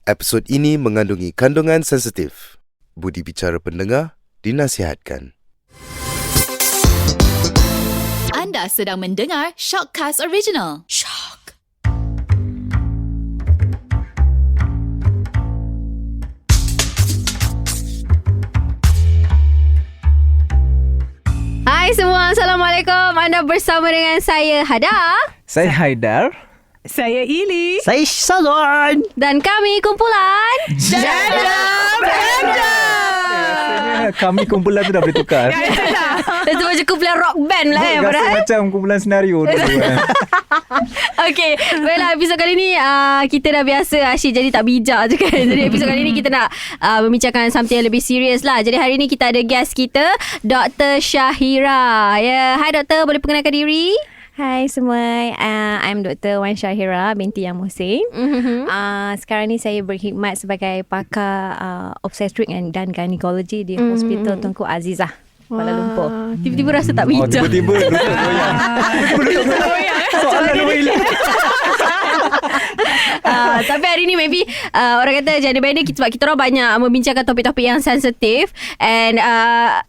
Episod ini mengandungi kandungan sensitif. Budi bicara pendengar dinasihatkan. Anda sedang mendengar Shockcast Original. Shock. Hai semua, Assalamualaikum. Anda bersama dengan saya Hada. Saya Haidar. Saya Ili. Saya Salon. Dan kami kumpulan Janda Branda. Rasanya kami kumpulan tu dah boleh tukar. Itu macam kumpulan rock band lah Rasa padahal. macam kumpulan senario dulu kan. Okay, well episod kali ni kita dah biasa asyik jadi tak bijak je kan. Jadi episod kali ni kita nak membincangkan something yang lebih serius lah. Jadi hari ni kita ada guest kita, Dr. Syahira. Ya, hai Doktor, boleh perkenalkan diri? Hai semua, I'm Dr. Wan Syahira binti Yang Muhsin. Sekarang ni saya berkhidmat sebagai pakar obstetrik dan gynecology di Hospital Tunku Azizah, Kuala Lumpur. Tiba-tiba rasa tak bijak. Tiba-tiba lutut goyang. Soalan Noel. Tapi hari ni maybe orang kata Janda Benda sebab kita orang banyak membincangkan topik-topik yang sensitif. And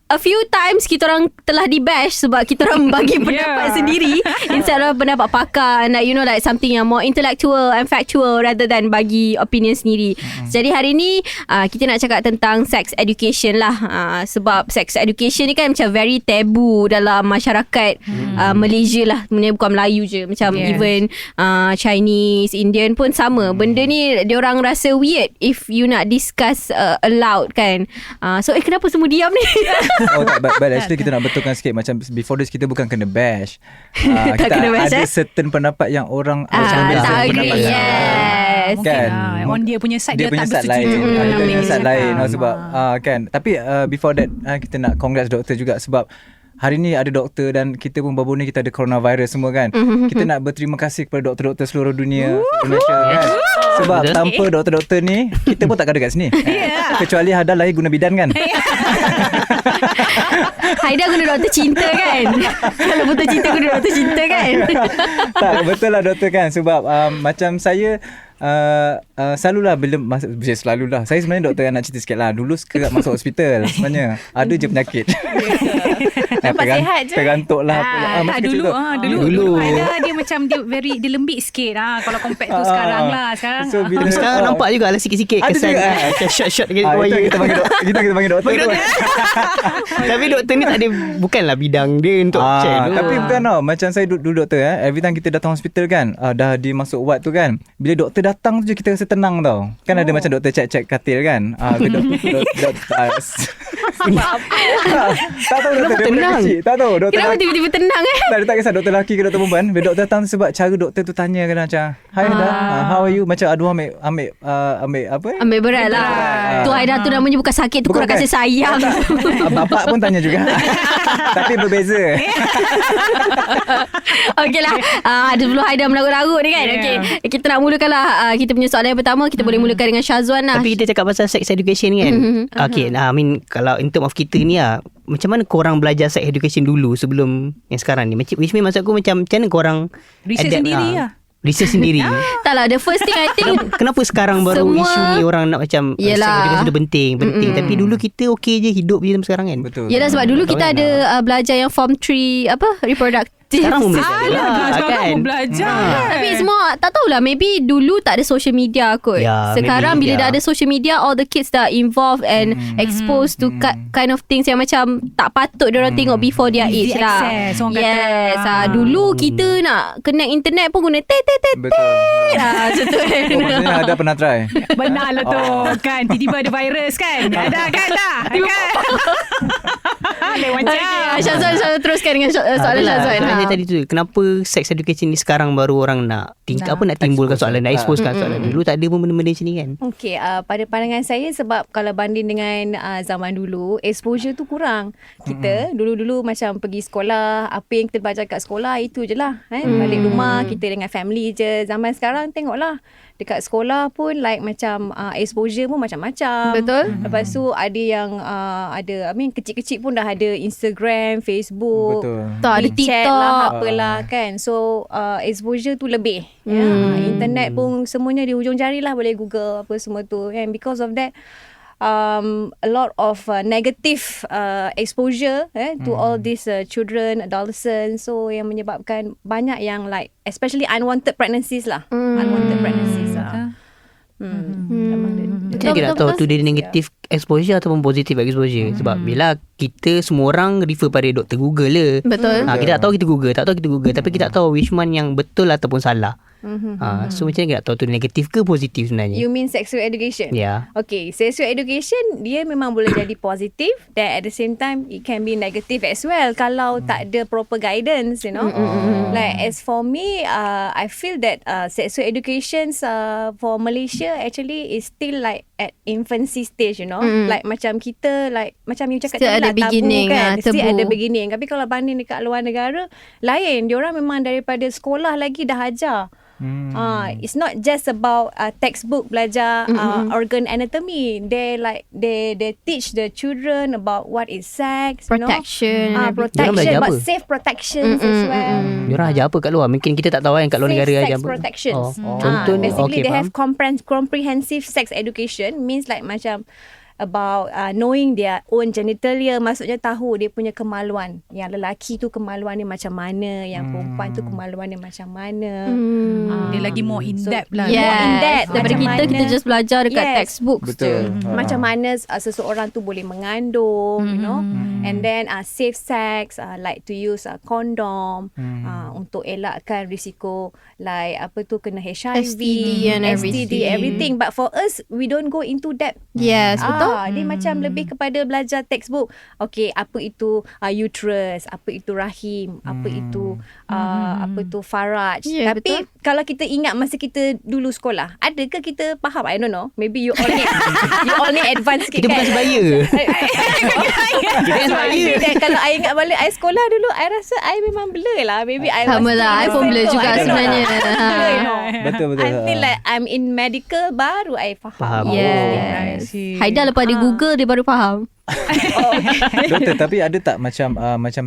a few times kita orang telah di-bash sebab kita orang bagi pendapat sendiri instead of pendapat pakar. And you know, like something yang more intellectual and factual rather than bagi opinion sendiri. Jadi hari ni kita nak cakap tentang sex education lah. Sebab sex education ni kan macam very taboo dalam masyarakat Malaysia lah. Bukan Melayu je. Macam even Chinese, Indian pun sama. Benda ni diorang rasa weird if you nak discuss aloud kan. So kenapa semua diam ni? Oh tak, but actually kita nak betulkan sikit. Macam before this kita bukan kena bash. Kita kena bash, ada certain pendapat yang orang macam beza tak agree. pendapat yang Yes. kan. On dia punya side dia punya tak side lain. bersetuju. Dia punya side lain sebab kan. Tapi before that kita nak congrats doktor juga sebab hari ni ada doktor dan kita pun baru ni kita ada coronavirus semua kan. Kita nak berterima kasih kepada doktor-doktor seluruh dunia Indonesia kan. Sebab tanpa doktor-doktor ni kita pun tak ada kat sini. Kecuali Hada lahir guna bidan kan. Haida guna doktor cinta kan. Kalau betul cinta guna doktor cinta kan. Tak, betul lah doktor kan. Sebab macam saya selalulah selalulah saya sebenarnya doktor yang nak cerita sikit lah. Dulu kerap masuk hospital sebenarnya ada je penyakit. Nampak sihat je. Tergantuk lah. Dulu dia macam dia lembik sikit kalau compare tu sekarang lah. Sekarang nampak juga lah sikit-sikit kesan shot-shot dekat wire. Kita panggil doktor tu. Tapi doktor ni tak ada, bukanlah bidang dia untuk check tu. Tapi bukan tau. Macam saya dulu doktor every time kita datang hospital kan, dah dia masuk ward tu kan, bila doktor datang tu je kita rasa tenang tau. Kan ada macam doktor check katil kan. Tak tahu doktor tenang. Tak tahu doktor. Kenapa tiba-tiba tenang Tak, dia tak kisah doktor lelaki ke doktor perempuan. Bila doktor datang sebab cara doktor tu tanya kan macam, "Hi Dah, how are you?" Macam aduh ambil apa? Ambil berat lah. Tu Haida tu namanya bukan sakit, tu kurang kasih sayang. Bapak pun tanya juga. Tapi berbeza. Okey lah. Sebelum Haida melagut-lagut ni kan. Okey, kita nak mulakan lah kita punya soalan yang pertama. Kita boleh mulakan dengan Syazwan lah. Tapi kita cakap pasal sex education ni kan. Okay, I mean kalau in term of kita ni macam mana korang belajar sex education dulu sebelum yang sekarang ni? Which means maksud aku macam mana korang research adapt sendiri lah. Research sendiri. Tak lah, the first thing I think Kenapa sekarang baru semua, isu ni orang nak macam sex education tu penting. Tapi dulu kita okey je hidup je macam sekarang kan. Betul. Yelah, sebab dulu kita ada belajar yang form 3 reproductive. Sekarang pun belajar Sekarang pun belajar. Tapi semua tak tahulah, maybe dulu tak ada social media kot. Sekarang bila dah ada social media, all the kids dah involved and exposed to kind of things yang macam tak patut diorang tengok before their age Easy lah. access, orang Yes. kata. Dulu kita nak connect internet pun guna Betul. macam tu kan. Maksudnya ada pernah try. Benar lah tu kan. Tiba-tiba ada virus kan. Ada kan dah. Lain macam. Syazwan teruskan dengan soalan Syazwan. Tanya tadi tu, kenapa sex education ni sekarang baru orang nak timbulkan soalan, nak exposekan soalan. Dulu tak ada pun benda-benda macam ni kan. Okey, pada pandangan saya sebab kalau banding dengan zaman dulu, exposure tu kurang. Kita dulu-dulu macam pergi sekolah, apa yang kita baca kat sekolah itu je lah. Balik rumah kita dengan family je. Zaman sekarang tengoklah, dekat sekolah pun like macam exposure pun macam-macam. Betul. Lepas tu ada yang kecil-kecil pun dah ada Instagram, Facebook, Betul. Tak ada WeChat TikTok. lah, apalah kan. So exposure tu lebih. Internet pun semuanya di hujung jari lah, boleh Google apa semua tu. And because of that, a lot of negative exposure to all these children, adolescents. So yang menyebabkan banyak yang like especially unwanted pregnancies lah. Unwanted pregnancies lah. Macam kita tak tahu tu dia negatif exposure ataupun positif exposure. Sebab bila kita semua orang refer pada Dr. Google le. Betul. Kita tak tahu kita Google. Tapi kita tak tahu which one yang betul ataupun salah. So macam mana kita tak tahu tu negatif ke positif sebenarnya. You mean sexual education? Yeah. Okay, sexual education dia memang boleh jadi positif, then at the same time it can be negative as well kalau tak ada proper guidance, you know. Like as for me, I feel that sexual education for Malaysia actually is still like at infancy stage, you know. Like macam kita like macam you cakap Still tadi ada lah, tabu beginning, kan. Still tabu. ada beginning. Tapi kalau banding dekat luar negara lain, diorang memang daripada sekolah lagi dah ajar. It's not just about textbook belajar organ anatomy. They teach the children about what is sex, Protection. you know, Diorang protection, belajar but apa? safe protection as well. Diorang ajar apa kat luar? Mungkin kita tak tahu kan kat luar negara Safe ajar sex apa. protections. Contoh ni, Basically okay, they faham. have comprehensive sex education, means like macam about knowing their own genitalia, maksudnya tahu dia punya kemaluan. Yang lelaki tu kemaluan dia macam mana, yang perempuan tu kemaluan dia macam mana. Dia lagi more in depth lah. Yes. More in depth. Daripada Macam kita mana- just belajar dekat Yes. textbook je. Macam mana seseorang tu boleh mengandung, you know, and then safe sex, like to use condom untuk elakkan risiko like apa tu kena HIV, STD and STD, everything. But for us, we don't go into that. Yes, betul. Dia macam lebih kepada belajar textbook. Okay, apa itu uterus, apa itu rahim, apa itu apa tu faraj. Ya, Tapi betul. kalau kita ingat masa kita dulu sekolah, adakah kita faham? I don't know. Maybe you all need advance sikit Kita bukan kan? sebaya. Kita kan sebaya. Kalau I ingat balik I sekolah dulu, I rasa I memang blur lah. Maybe I Sama was lah, I pun blur juga sebenarnya. Blur, you know. Betul. Until like I'm in medical, baru I Faham. faham. Yes. I see. Haida lepas dia Google, dia baru faham. Doktor, tapi ada tak macam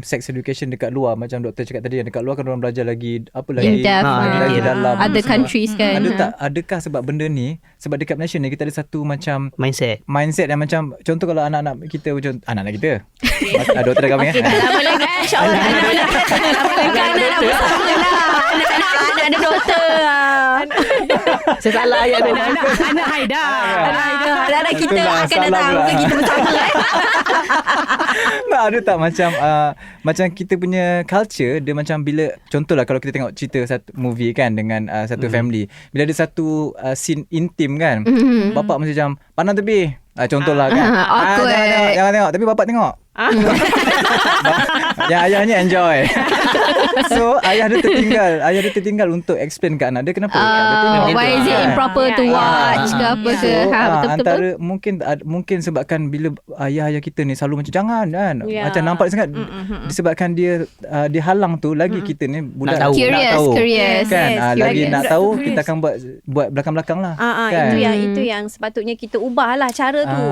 sex education dekat luar, macam doktor cakap tadi, yang dekat luar kan orang belajar lagi apa lagi Yeah, definitely. lagi dalam Other sebab- countries kan. adakah sebab benda ni, sebab dekat Malaysia ni kita ada satu macam Mindset. yang macam, contoh kalau anak-anak kita macam anak-anak kita doktor dah kahwin Okay, tak lama lagi. InsyaAllah. Anak ada doktor. Saya salah ayat dia. Anak Haida. Anak kita Itulah, akan salah datang. pula. Mungkin kita bersama. Tak, ada tak macam kita punya culture, dia macam bila contohlah kalau kita tengok cerita satu movie kan dengan satu family, bila ada satu scene intim kan, bapak mesti macam pandang tepi. Contohlah kan. Awkward. Jangan tengok, tapi bapak tengok. Yang ayahnya enjoy. So ayah dia tertinggal untuk explain ke anak dia kenapa dia tengok. Why is it improper to watch ke apa ke. Betul-betul. Antara mungkin sebabkan bila ayah-ayah kita ni selalu macam jangan kan, macam nampak sangat disebabkan dia halang tu, lagi kita ni budak Nak tahu. Curious. kan. Yes, Lagi curious. nak tahu, kita akan buat belakang-belakang lah kan. Itu yang sepatutnya kita ubah lah cara tu.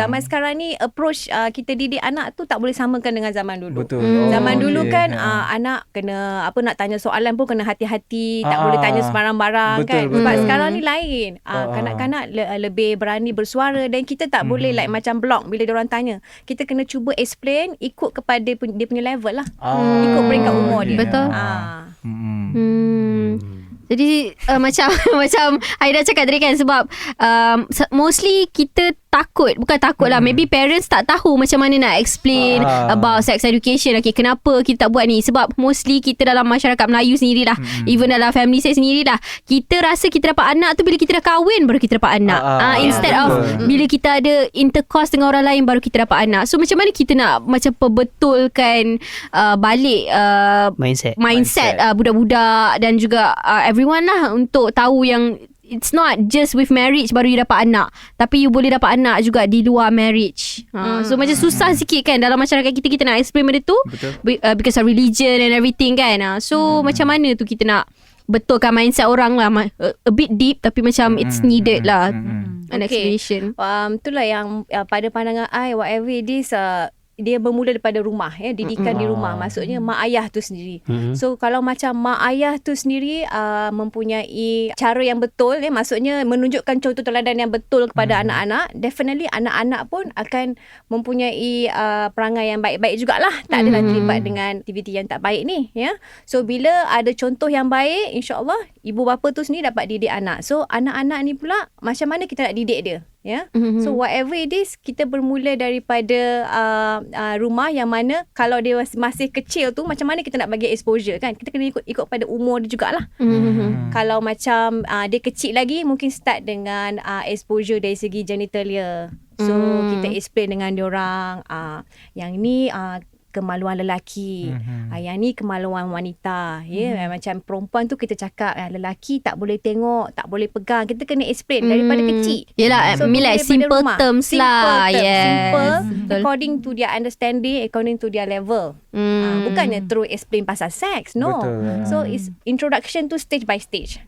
Zaman sekarang ni approach kita didik anak tu tak boleh samakan dengan zaman dulu. Betul. Zaman Oh, dulu okey. kan anak kena nak tanya soalan pun kena hati-hati, tak boleh tanya sembarang barang Betul, kan. betul. Sebab sekarang ni lain. Kanak-kanak lebih berani bersuara, dan kita tak boleh like macam block bila diorang tanya. Kita kena cuba explain ikut kepada dia punya level lah. Ikut peringkat umur dia. Betul. Jadi macam Haida cakap tadi kan, sebab mostly kita bukan takut lah, maybe parents tak tahu macam mana nak explain about sex education. Okay, kenapa kita tak buat ni? Sebab mostly kita dalam masyarakat Melayu sendirilah, even dalam family saya sendirilah, kita rasa kita dapat anak tu bila kita dah kahwin baru kita dapat anak. Instead of bila kita ada intercourse dengan orang lain baru kita dapat anak. So macam mana kita nak macam perbetulkan balik mindset budak-budak dan juga everyone lah, untuk tahu yang it's not just with marriage baru you dapat anak, tapi you boleh dapat anak juga di luar marriage. So macam susah sikit kan dalam masyarakat kita nak explain benda tu. Because of religion and everything kan. So macam mana tu kita nak betulkan mindset orang lah. A bit deep tapi macam it's needed lah. An Okay. explanation. Itulah yang pada pandangan I, whatever it is, dia bermula daripada rumah, didikan di rumah. Maksudnya mak ayah tu sendiri. So kalau macam mak ayah tu sendiri mempunyai cara yang betul, maksudnya menunjukkan contoh teladan yang betul kepada anak-anak, definitely anak-anak pun akan mempunyai perangai yang baik-baik jugalah. Tak adalah terlibat dengan aktiviti yang tak baik ni, ya. So bila ada contoh yang baik, insya-Allah ibu bapa tu sendiri dapat didik anak. So anak-anak ni pula macam mana kita nak didik dia? Ya. So whatever it is, kita bermula daripada rumah, yang mana kalau dia masih kecil tu, macam mana kita nak bagi exposure kan? Kita kena ikut pada umur dia jugalah. Kalau macam dia kecil lagi, mungkin start dengan exposure dari segi genitalia. So kita explain dengan diorang yang ni kemaluan lelaki, yang ni kemaluan wanita, macam perempuan tu kita cakap lelaki tak boleh tengok, tak boleh pegang. Kita kena explain daripada kecil. Yelah, like simple terms lah. Simple Betul. according to their understanding, according to their level. Bukannya terus explain pasal seks, no. Betul. So it's introduction to stage by stage.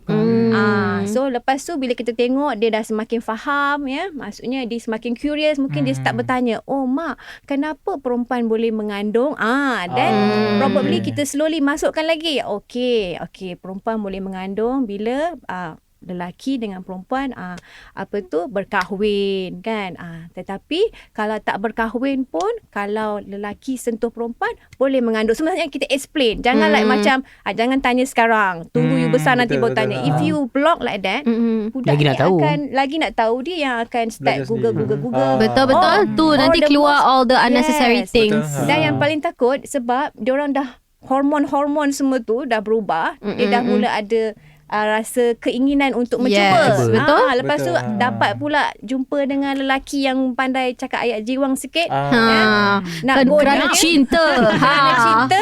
So lepas tu bila kita tengok dia dah semakin faham, maksudnya dia semakin curious, mungkin dia start bertanya, oh mak, kenapa perempuan boleh mengandung? Then probably kita slowly masukkan lagi. Okay, perempuan boleh mengandung bila lelaki dengan perempuan berkahwin kan. Tetapi kalau tak berkahwin pun, kalau lelaki sentuh perempuan boleh mengandung. Sebenarnya kita explain. Jangan like macam jangan tanya sekarang, tunggu you besar nanti baru tanya. If you block like that, budak Lagi ni nak tahu. lagi nak tahu, dia yang akan start Belajar Google. Betul-betul tu nanti the keluar most- all the unnecessary Yes. things. Dan yang paling takut sebab diorang dah hormon semua tu dah berubah, dia dah mula ada rasa keinginan untuk mencuba. Yes, betul. Lepas tu Betul. dapat pula jumpa dengan lelaki yang pandai cakap ayat jiwang sikit. Nak Kan go kerana dia. cinta. Kerana cinta,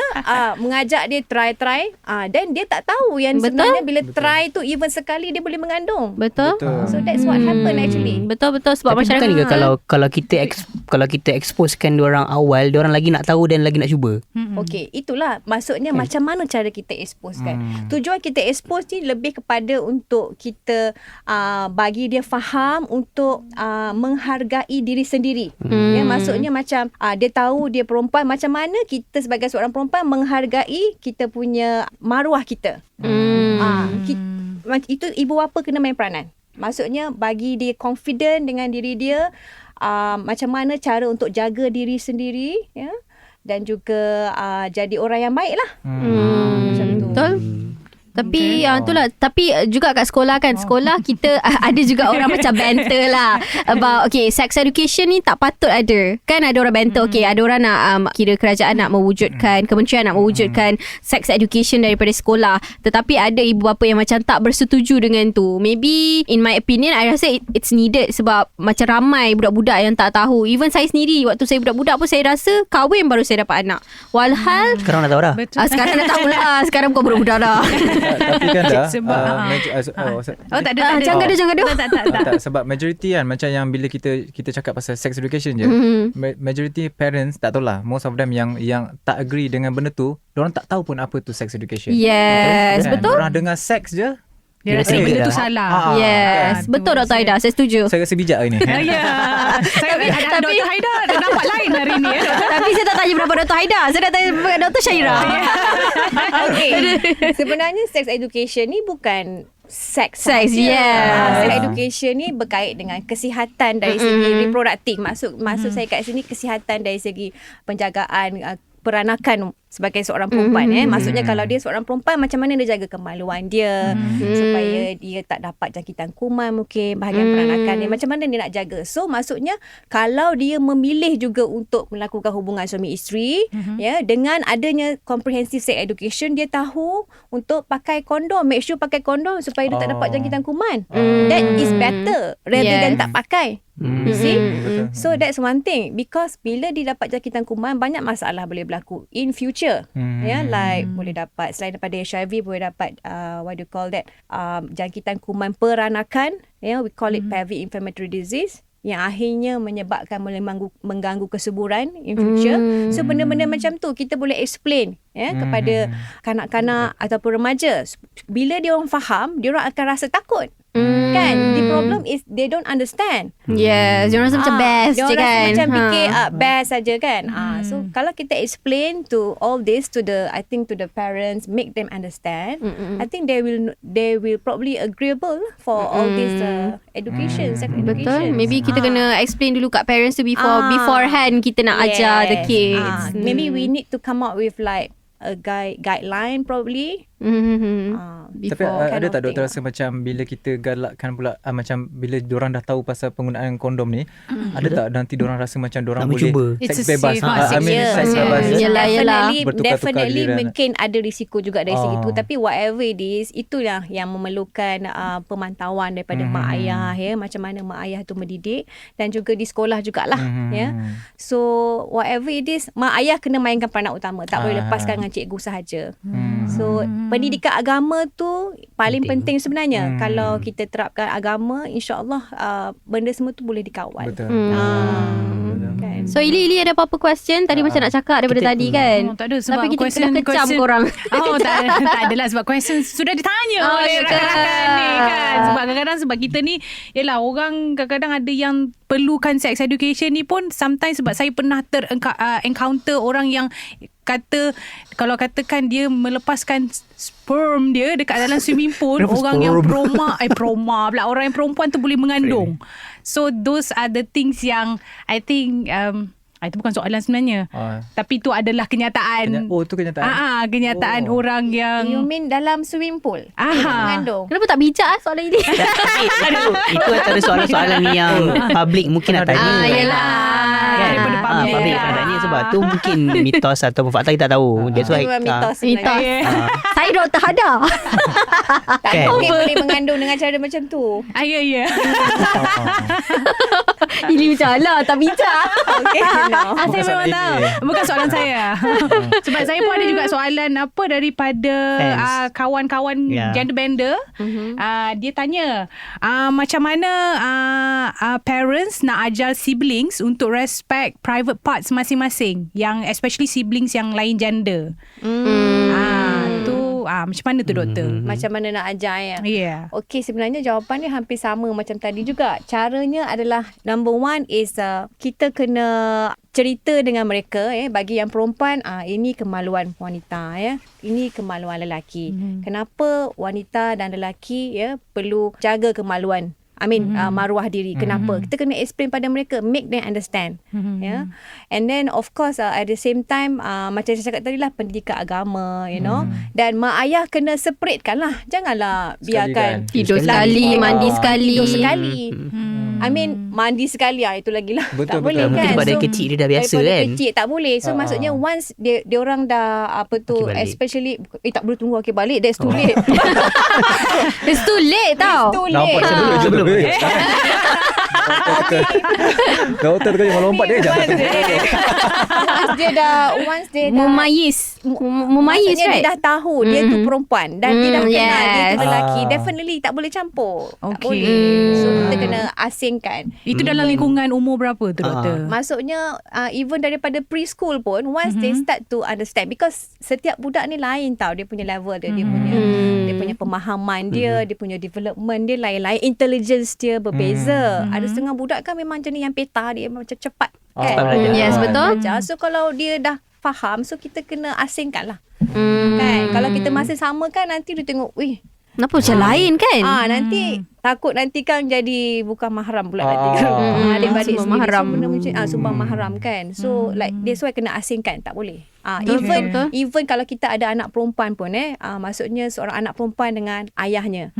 mengajak dia try. Dan dia tak tahu yang Betul. sebenarnya bila try tu even sekali dia boleh mengandung. Betul. So that's what happen actually. Betul-betul sebab Tapi masyarakat bukan ke kalau kita exposekan diorang awal, diorang lagi nak tahu dan lagi nak cuba. Okey, itulah maksudnya macam mana cara kita expose kan. Tujuan kita expose ni lebih kepada untuk kita bagi dia faham untuk menghargai diri sendiri. Ya, maksudnya macam dia tahu dia perempuan, macam mana kita sebagai seorang perempuan menghargai kita punya maruah kita. Itu ibu bapa kena main peranan. Maksudnya bagi dia confident dengan diri dia, macam mana cara untuk jaga diri sendiri, ya, dan juga jadi orang yang baik lah. Macam tu. Betul. Tapi itulah. Tapi juga kat sekolah kan, sekolah kita ada juga orang macam banter lah about sex education ni tak patut ada. Kan ada orang banter, ada orang nak kira kerajaan nak mewujudkan, kementerian nak mewujudkan sex education daripada sekolah. Tetapi ada ibu bapa yang macam tak bersetuju dengan tu. Maybe in my opinion, I rasa it's needed sebab macam ramai budak-budak yang tak tahu. Even saya sendiri, waktu saya budak-budak pun saya rasa kahwin baru saya dapat anak. Walhal Sekarang dah tahu dah. sekarang dah tahulah. Sekarang bukan budak-budak dah. Tapi kan dah Sebab, tak ada. Jangan gaduh. tak, sebab majority kan macam yang bila kita cakap pasal sex education je, majority parents tak tahulah, most of them yang tak agree dengan benda tu, diorang tak tahu pun apa tu sex education. Yes, betul. Diorang dengar seks je, Dia rasa Dia benda tu dah. salah. Yes, betul Dr. Aida, saya setuju. saya rasa bijak hari ni. Ya. Saya ada Dr. Haida dah nampak lain hari ni. Tapi saya tak tanya berapa Dr. Haida, saya dah tanya berapa Dr. Syaira. Okay. Sebenarnya sex education ni bukan seks. Seks, yeah. Sex education ni berkait dengan kesihatan dari segi reproduktif. Maksud saya kat sini kesihatan dari segi penjagaan peranakan sebagai seorang perempuan. Maksudnya kalau dia seorang perempuan, macam mana dia jaga kemaluan dia supaya dia tak dapat jangkitan kuman, mungkin bahagian peranakan dia, macam mana dia nak jaga. So maksudnya kalau dia memilih juga untuk melakukan hubungan suami isteri, ya, dengan adanya comprehensive sex education, dia tahu untuk pakai kondom, make sure pakai kondom supaya dia tak dapat jangkitan kuman. That is better rather than tak pakai. You see? So that's one thing, because bila dia dapat jangkitan kuman, banyak masalah boleh berlaku in future. Ya, like boleh dapat selain daripada HIV, boleh dapat what do you call that, jangkitan kuman peranakan, we call it pelvic inflammatory disease, yang akhirnya menyebabkan mengganggu kesuburan in future. So benda-benda macam tu kita boleh explain kepada kanak-kanak ataupun remaja. Bila dia orang faham, dia orang akan rasa takut. Kan? The problem is they don't understand. Yes, dia rasa macam best je Dia kan. rasa macam fikir best saja kan. So kalau kita explain to all this to the parents, make them understand, I think they will probably agreeable for all this education, sex education. Betul. Maybe kita kena explain dulu kat parents tu beforehand kita nak ajar the kids. Maybe we need to come up with like a guideline probably. Tapi ada tak doktor rasa macam bila kita galakkan pula macam bila diorang dah tahu pasal penggunaan kondom ni, ada tak nanti diorang rasa macam diorang nak boleh mencuba? seks It's a bebas? safe I mean sex, seks bebas. Yelah. Definitely giliran. mungkin ada risiko juga dari segi itu, tapi whatever it is, itulah yang memerlukan pemantauan daripada mak ayah macam mana mak ayah tu mendidik, dan juga di sekolah jugalah So whatever it is, mak ayah kena mainkan peranan utama, tak boleh lepaskan dengan cikgu sahaja. So pendidikan agama tu paling penting sebenarnya. Kalau kita terapkan agama, insya-Allah benda semua tu boleh dikawal. Betul. Kan? So Ili ada apa-apa question? Tadi macam nak cakap daripada tadi kan. Tak ada sebab tapi kita question, dah kecam korang. Tak adalah sebab question sudah ditanya oleh rakan-rakan ni kan. Sebab kadang-kadang sebab kita ni, yelah, orang kadang-kadang ada yang perlukan sex education ni pun sometimes, sebab saya pernah encounter orang yang kata, kalau katakan dia melepaskan sperm dia dekat dalam swimming pool, orang yang proma pula, orang yang perempuan tu boleh mengandung. So those are the things yang I think itu bukan soalan sebenarnya. Tapi itu adalah kenyataan. Oh, tu kenyataan. Kenyataan orang yang You mean dalam swimming pool? Mengandung? Kenapa tak bijak soalan ini? Itu antara soalan-soalan yang public mungkin nak tanya. Yelah. daripada public. Public nak tanya sebab tu mungkin mitos atau fakta kita tak tahu. That's why Memang mitos sebenarnya. Saya doktor Hada. Tak Kan? mungkin boleh mengandung dengan cara macam tu. Ya. Ini macam lah tak bijak. Okay, no. Saya memang tahu. Bukan soalan saya. Sebab saya pun ada juga soalan apa daripada kawan-kawan gender bender. Dia tanya macam mana parents nak ajar siblings untuk respect private parts masing-masing, yang especially siblings yang lain gender. Macam mana tu doktor? Macam mana nak ajar ya? Yeah. Okey, sebenarnya jawapan dia hampir sama macam tadi juga. Caranya adalah number one is kita kena cerita dengan mereka bagi yang perempuan ini kemaluan wanita ini kemaluan lelaki. Kenapa wanita dan lelaki perlu jaga kemaluan? Maruah diri. Kenapa? Kita kena explain pada mereka, make them understand. And then of course at the same time macam saya cakap tadi lah, pendidikan agama, you know. Dan mak ayah kena separate lah. Janganlah biarkan tidur sekali, mandi sekali. Tidur sekali. Mandi sekali itu lagi lah. Betul, tak boleh kan. Mungkin sebab dari kecil dia dah biasa daripada kan. kecil tak boleh. So maksudnya once dia orang dah especially tak boleh tunggu balik, that's too late. It's too late tau. It's too late. Nampak sebelum. Doktor tu yang lompat dia jangan. Once dia dah Mumayis maksudnya right? dia dah tahu dia tu perempuan dan dia dah kenal dia tu lelaki, definitely tak boleh campur. Tak Okay. boleh. So kita kena asingkan. Itu dalam lingkungan umur berapa tu doktor? Maksudnya even daripada preschool pun once they start to understand, because setiap budak ni lain tau, dia punya level dia, dia punya pemahaman dia, dia punya development dia lain-lain, intelligence dia berbeza. Ada setengah budak kan memang jenis yang peta dia macam cepat kan. Yes, betul. So kalau dia dah faham, so kita kena asingkan lah. Kan? Kalau kita masih sama kan, nanti dia tengok, Kenapa macam lain kan? Nanti takut nanti kan jadi bukan mahram pula nanti kan. Adik-adik sumbang mahram. Sumbang mahram kan. So like that's why kena asingkan, tak boleh. Betul. Even kalau kita ada anak perempuan pun maksudnya seorang anak perempuan dengan ayahnya.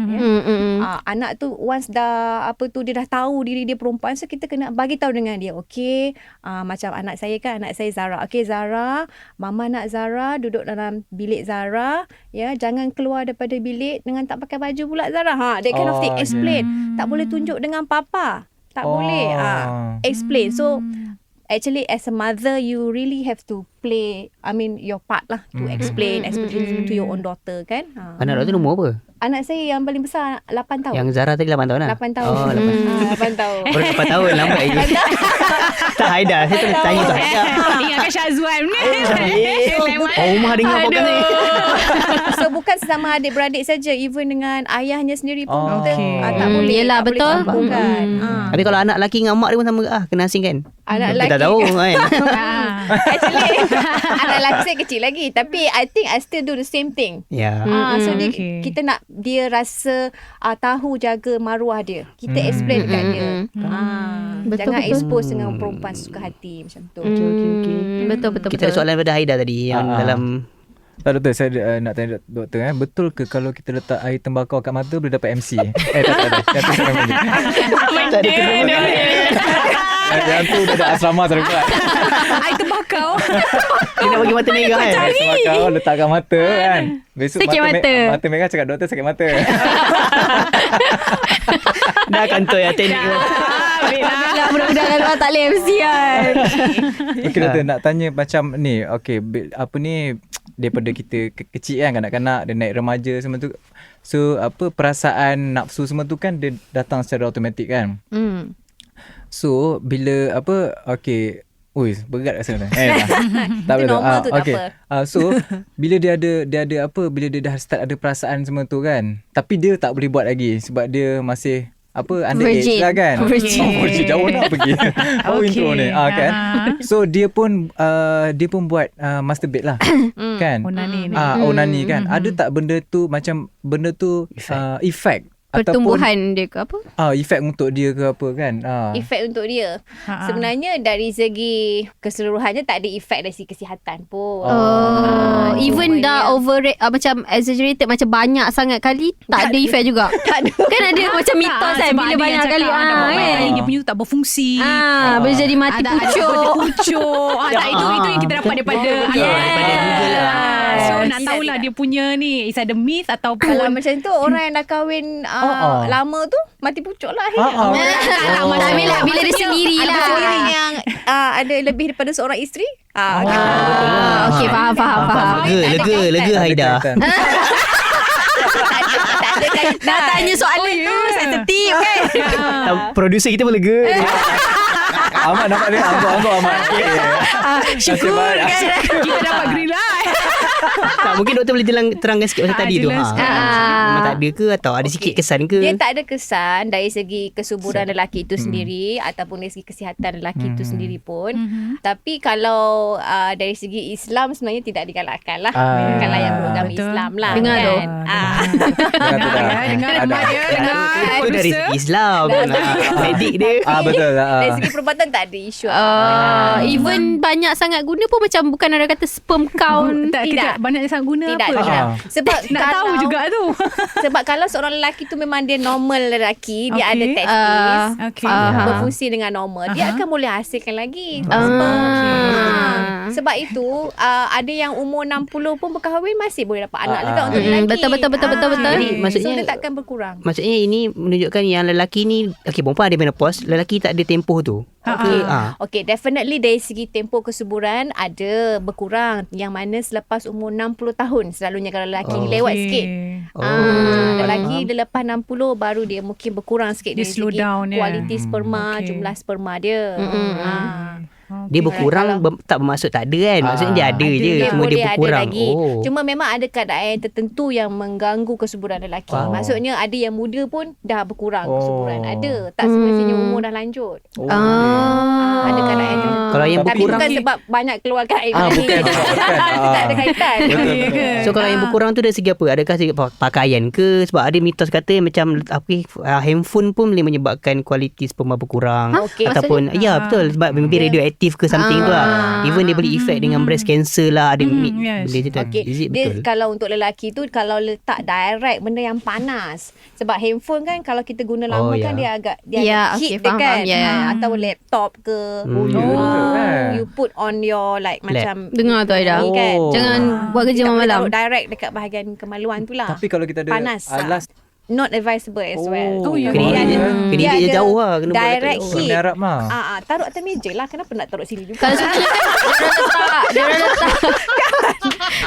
Anak tu once dah dia dah tahu diri dia perempuan, so kita kena bagi tahu dengan dia. Okey, macam anak saya Zara. Okey Zara, mama nak Zara duduk dalam bilik Zara, jangan keluar daripada bilik dengan tak pakai baju pula Zara. That kind of thing. Explain. Tak boleh tunjuk dengan papa. Tak boleh. Explain. So actually as a mother you really have to play your part lah to explain to your own daughter kan. Anak doktor umur apa? Anak saya yang paling besar 8 tahun. Yang Zara tadi 8 tahun lah? 8 tahun. Oh, 8 tahun. Baru 8 tahun lambat lagi. Tak Haida, saya tak tanya tu Haida. Ingatkan Syazwan ni. Oh, rumah dengar podcast ni. So bukan sesama adik-beradik saja, even dengan ayahnya sendiri pun kita tak boleh. Yelah, tak boleh betul. campur kan. Tapi kalau anak lelaki dengan mak dia pun sama ke? Kena asing kan? Anak Kita lelaki tak tahu kan? Actually anak lelaki saya kecil lagi, tapi I think I still do the same thing. Ya. So kita nak dia rasa tahu jaga maruah dia. Kita explain dekat dia. Jangan expose dengan perempuan suka hati macam tu. Betul. Kita ada soalan daripada Haida tadi yang dalam Tak doktor, saya nak tanya doktor betul ke kalau kita letak air tembakau kat mata boleh dapat MC? Tak ada. Yang tu dah ada asrama saya buat. Air tembakau. dia nak bagi mata merah kan? Air tembakau letak kat mata kan. Besok Sakit mata. mata merah cakap doktor sakit mata. Dah kantor ya teknik tu. Budak-budak luar tak boleh MC kan. Okey doktor, nak tanya macam ni. Okey, apa ni daripada kita kecil kan, kanak-kanak dia naik remaja semua tu. So apa perasaan nafsu semua tu kan dia datang secara automatik kan. So bila okey, berat rasa ni. Tak Itu normal tu, tak okey. apa. So bila dia ada bila dia dah start ada perasaan semua tu kan, tapi dia tak boleh buat lagi sebab dia masih underage Virgin. lah kan. Virgin jauh nak pergi. Intro ni kan. So dia pun buat masturbate lah. Kan. Onani ni. Onani kan. Ada tak benda tu macam benda tu efek Pertumbuhan dia ke apa? efek untuk dia ke apa kan. Efek untuk dia. Sebenarnya dari segi keseluruhannya tak ada efek dari segi kesihatan pun. Even dah macam exaggerated, macam banyak sangat kali, tak ada efek juga. Tak ada. Kan ada macam mitos kan, bila banyak kali kan dia punya tu tak berfungsi. boleh jadi mati pucuk. Itu yang kita dapat daripada Daripada Google lah. So nak tahulah dia punya ni is ada myth Kalau ataupun macam tu orang yang dah kahwin lama tu mati pucuk lah. Bila dia sendiri Ada lah. orang yang ada lebih daripada seorang isteri. Okey, faham. Lega Haida. Tak ada kaitan. Dah tanya soalan tu sensitif kan. Producer kita pun lega. Ahmad nampak dia angguk Ahmad. Syukur kan. kita dapat green light. Tak, mungkin doktor boleh terangkan sikit pasal tadi tu. Memang tak ada ke atau ada sikit kesan ke? Dia tak ada kesan dari segi kesuburan lelaki itu sendiri ataupun dari segi kesihatan lelaki itu sendiri pun. Tapi kalau dari segi Islam sebenarnya tidak digalakkan lah. Kalau yang beragama Islam lah. Dengar kan? tu. Dengar emak dia. Itu dari segi Islam. Medik dia. Betul lah. Dari segi perubatan tak ada isu. Even banyak sangat guna pun macam bukan orang kata sperm count. Tidak banyak sangat guna Tidak, apa. tidak. Sebab Nak tahu juga tu. Sebab kalau seorang lelaki tu memang dia normal lelaki, dia ada testis, Okay. berfungsi dengan normal, dia akan boleh hasilkan lagi. Sebab itu ada yang umur 60 pun berkahwin masih boleh dapat anak juga untuk lelaki. Betul. Jadi, Maksudnya- so dia takkan berkurang. Maksudnya ini menunjukkan yang lelaki ni, perempuan ada menopause, lelaki tak ada tempoh tu. Okay, definitely dari segi tempoh kesuburan ada berkurang. Yang mana selepas umur 60 tahun selalunya kalau lelaki lewat sikit. Lelaki dia lepas 60 baru dia mungkin berkurang sikit Dia dari slow segi down, kualiti sperma, jumlah sperma dia. Dia berkurang tak bermaksud tak ada kan. Maksudnya dia ada je. Cuma boleh dia berkurang. ada lagi. Cuma memang ada keadaan tertentu yang mengganggu kesuburan lelaki. Maksudnya ada yang muda pun dah berkurang kesuburan. Ada. Tak semestinya umur dah lanjut. Ada keadaan tertentu. Kalau yang Tapi berkurang bukan sebab banyak keluarkan air bukan. tak ada kaitan. So kalau yang berkurang tu dari segi apa? Adakah segi pakaian ke? Sebab ada mitos kata macam handphone pun boleh menyebabkan kualiti sperma berkurang. Okey. Ataupun betul sebab maybe radioaktif ke something tu lah. Even dia boleh efek dengan breast cancer lah. Ada yes. boleh je tu. Okay. Is it Dia betul? kalau untuk lelaki tu kalau letak direct benda yang panas. Sebab handphone kan kalau kita guna lama kan dia agak Ya, heat okay, dia faham, kan. ya. Atau laptop ke. You put on your macam Dengar tu Aida. ni kan. Jangan buat kerja Tak boleh malam. taruh direct dekat bahagian kemaluan tu lah. Tapi kalau kita ada Panas. alas not advisable as well. Oh, ya. Kena Dia dia ada jauh lah. Kena buat direct dekat- hit. Benda Arab mah. Taruh atas meja lah. Kenapa nak taruh sini juga? Kalau sebenarnya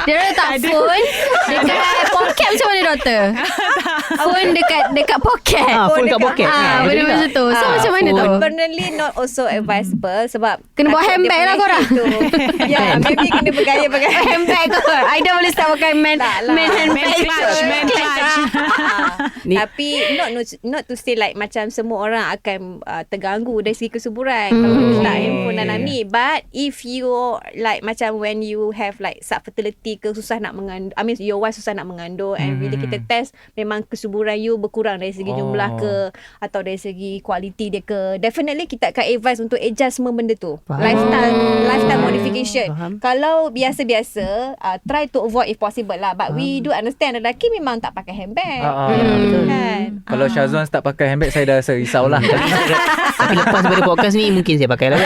dia orang letak phone dekat poket macam mana doktor? Phone dekat poket. Phone kat poket. Benda macam tu. So macam mana tu? Definitely not also advisable sebab Kena bawa takut dia handbag lah punya korang. hit tu. Ya, maybe kena bergaya-bergaya. Handbag kot. Aida boleh start pakai man handbag. Man clutch. Ni- Tapi not to say like macam semua orang akan terganggu dari segi kesuburan kalau letak handphone dalam ni. But if you like macam when you have like subfertility ke susah nak mengandung, I mean your wife susah nak mengandung and bila kita test memang kesuburan you berkurang dari segi jumlah ke atau dari segi kualiti dia ke, definitely kita akan advise untuk adjust semua benda tu. Lifestyle modification. Kalau biasa-biasa try to avoid if possible lah, but we do understand lelaki memang tak pakai handbag. Kan? Kalau Syazwan tak pakai handbag, saya dah rasa risau lah. Tapi lepas daripada podcast ni mungkin saya pakai lah.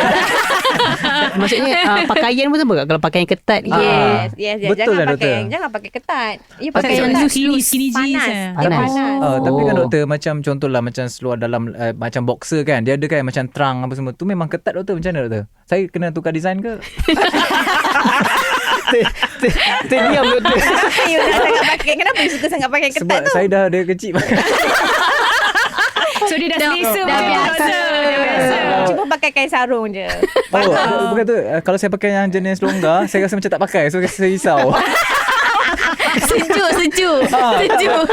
Maksudnya pakaian pun sama tak? Kalau pakaian ketat Yes. Betul lah, doktor. Jangan pakai ketat. You Pakai pakai yang ketat. loose skinny jeans. Panas. Panas. Tapi kan doktor, macam contohlah macam seluar dalam macam boxer kan, dia ada kan macam trunk apa semua tu, memang ketat doktor. Macam mana doktor? Saya kena tukar design ke? Terdiam doktor. You nak sangat pakai. Kenapa you suka sangat pakai ketat Sebab tu? saya dah ada kecil pakai. So dia dah selesa dah macam biasa. doktor. Dah biasa. Cuma pakai kain sarung je. Bukan tu, kalau saya pakai yang jenis longgar, saya rasa macam tak pakai. So saya risau. Sejuk.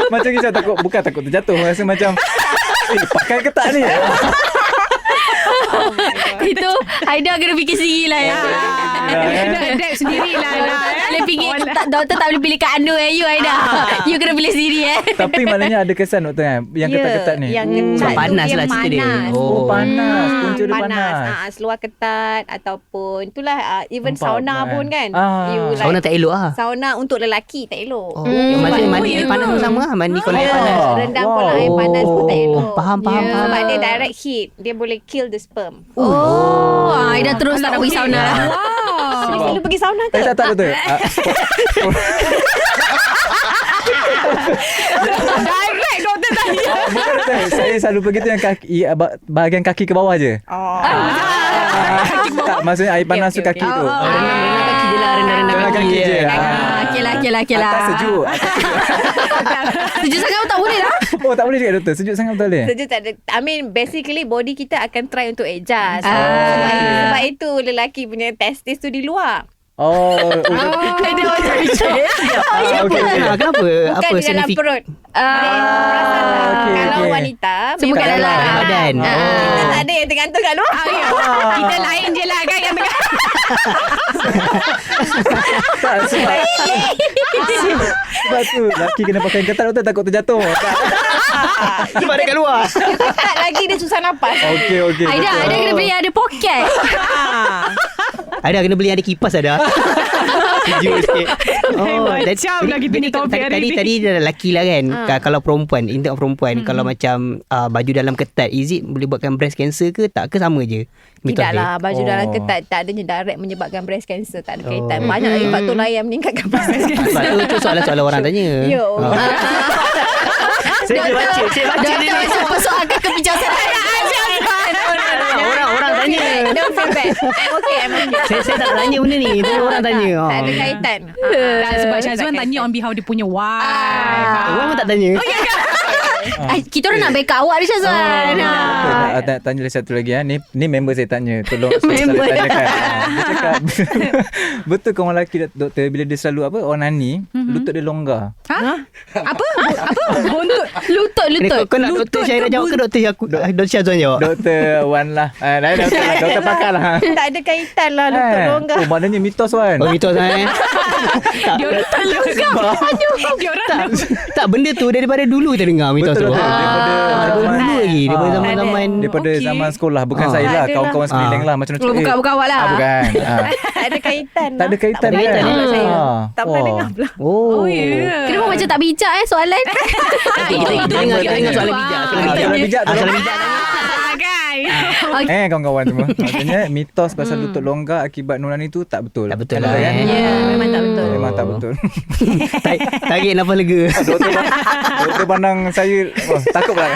Macam risau, bukan takut terjatuh. Rasa macam pakai ketat ni. Itu Aida kena fikir sendiri lah ya. Kena adapt sendirilah lah. Boleh fikir doktor tak boleh pilih kat anda you Aida. You kena pilih sendiri Tapi maknanya ada kesan doktor kan, yang ketat-ketat ni. Yang ketat tu Panas dia lah cerita dia. panas. Panas. Punca dia panas. Seluar ketat ataupun itulah even Nampak, sauna kan? pun kan. You Sauna tak elok lah. sauna untuk lelaki tak elok. Maksudnya mandi air panas pun sama lah. Mandi kalau air panas. Rendam kolam air panas pun tak elok. Faham. Sebab dia direct heat. Dia boleh kill the sperm. Aida terus tak nak pergi sauna lah. You selalu pergi sauna ke? Tak doktor. Direct doktor tanya. Bukan doktor. Saya selalu pergi tu yang kaki, bahagian kaki ke bawah je. Tak, maksudnya air panas tu kaki tu. Rendam kaki je lah. Rendam kaki je. Okey lah. Atas sejuk. Sejuk sangat pun tak boleh lah. Oh, tak boleh juga doktor. Sejuk sangat tak boleh. Sejuk tak ada. I mean basically body kita akan try untuk adjust. Sebab itu lelaki punya testis tu di luar. Ada macam Okay. Kenapa? Bukan Apa di dalam signifikan? perut. Perasan tak? okey, Kalau okey. wanita Semua kat dalam badan. kita tak ada yang tergantung kat luar. Kita lain je lah kan yang tengah. Tak, sebab tu lelaki kena pakai ketat doktor, takut terjatuh. Sebab dia kat luar. Tak lagi dia susah nafas. Okey. Aida kena beli ada poket. Ada kena beli ada kipas ada. Sejuk sikit. Macam lah kita ni topik hari ni. Tadi dah lelaki lah kan. Kalau perempuan, in term of perempuan, kalau macam baju dalam ketat, is it boleh buatkan breast cancer ke tak, ke sama je? Mitos dia? Tidaklah, baju dalam ketat tak adanya direct menyebabkan breast cancer. Tak ada kaitan. Banyak lagi faktor lain yang meningkatkan breast cancer. Sebab tu soalan-soalan orang tanya. Yo. Saya baca Doktor macam persoalkan kebijaksanaan. Orang tanya. Don't feel bad. I'm okay. Saya tak tanya benda ni. Itu orang tanya. Tak ada kaitan. Sebab Syazwan tanya on behalf dia punya wife. Orang pun tak tanya. Kita orang nak backup awak ni Syazwan. Tanya lagi satu lagi. Ni member saya tanya. Tolong saya tanyakan. Dia cakap betul ke orang lelaki doktor bila dia selalu onani, lutut dia longgar? Apa? Buntut. Lutut. Kau nak Dr. Syairah jawab ke Dr. Syazwan jawab? Doktor Wan lah. Doktor pakar lah. Tak ada kaitan lah lutut longgar. Oh, maknanya mitos Wan. Oh, mitos eh. Dia orang tak longgar. Dia orang Tak, benda tu daripada dulu kita dengar mitos tu. Betul, daripada dulu lagi. Daripada zaman-zaman. Daripada zaman sekolah. Bukan saya lah. Ada Kawan-kawan sekeliling lah. Macam Bukan awak lah. bukan. Tak ada kaitan. Tak ada kaitan Tak kan? pernah saya. Tak pernah Oh. dengar pula. Oh. Kenapa macam tak bijak soalan? Kita dengar soalan bijak. Soalan bijak tu. Soalan bijak. kan. Bye. Kawan-kawan semua. Maksudnya mitos pasal lutut longgar akibat nurani tu tak betul. Tak betul Kalau lah, kan? Ya, memang tak betul. Memang tak betul. Tarik nafas lega. Doktor pandang saya takut pula.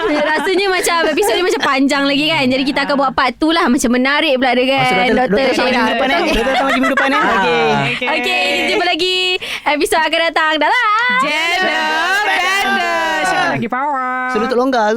Rasanya macam episod ni macam panjang lagi kan. Jadi kita akan buat part 2 lah. Macam menarik pula dengan Dr. Syaira. Doktor datang minggu depan Okey. Okay, kita jumpa lagi episod akan datang. Dah lah. Jello better. Siapa lagi power? Lutut longgar.